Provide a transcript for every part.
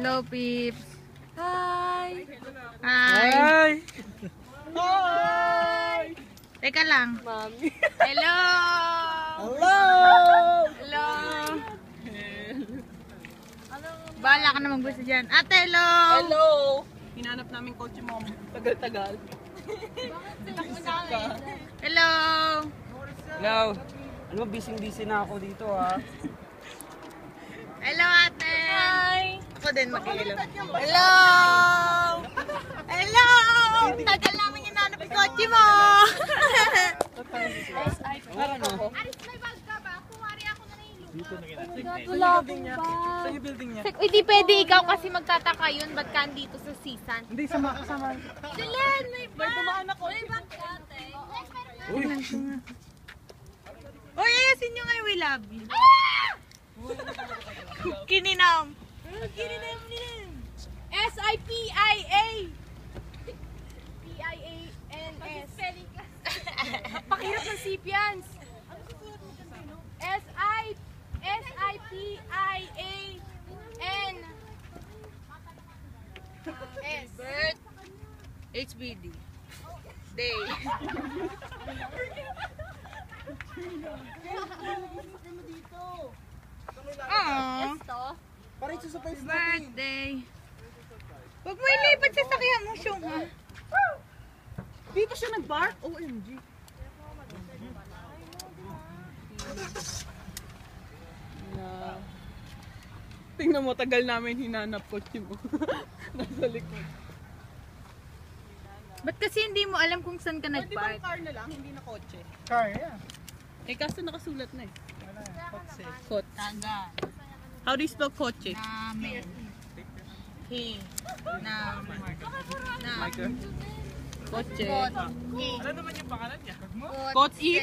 Hello, peeps. Hi! Hi. Hi! Teka lang. Mami! Hello. Hello! Hello. Bahala ka na magbusa dyan. Ate, hello. Hello! Hinanap namin kotse mo. Tagal-tagal. Hello. Hello. Ano ba, busy na ako dito ha. Hello, ate. Hi! Ako din makikilo. Hello. Hello. Tagal namin hinanap yung kotse mo. Aris, may bag ka ba? Kumari ako na nahilo. Wala akong ba? Sa yung building niya. Hindi pwede ikaw kasi magtataka yun. Ba't ka dito sa season? Hindi, sama. Dylan, may bag! Dumaan ako. May bag ka, ate. Uy! Uy, ayasin nyo nga yung we love you. Kininam. S-I-P-I-A! P-I-A-N-S. Pakirap ng Sipians. S-I-P-I-A-N. S. Birth. HBD. Day. Aww. Esto. Para ito sa face natin. Birthday. Huwag mo ilipat sa sakyan mo, Shong, ha? Dito siya nag-bark? OMG. Tingnan mo, tagal namin hinanap kotse mo. Nasa likod. Ba't kasi hindi mo alam kung saan ka Pwede bang nag-park? car na lang, hindi na kotse? Car, yeah. Eh, kaso nakasulat na eh. Kotse. Taga. How do you spell kotse? Namin. He. Nam. Na. Kotse. Ano naman yung pangalan niya? Kotse?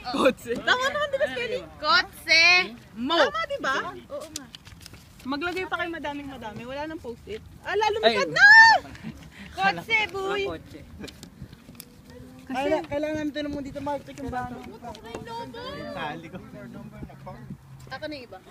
Kotse. Tama naman, di ba, Skelly? Kotse. Mo. Tama, di ba? Oo nga. Maglagay pa kayo madaming. Wala nang post-it. Ah, lumipad na! Kotse, boy. Kailangan natin mo dito, Mark. Take yung bano. Ako na iba.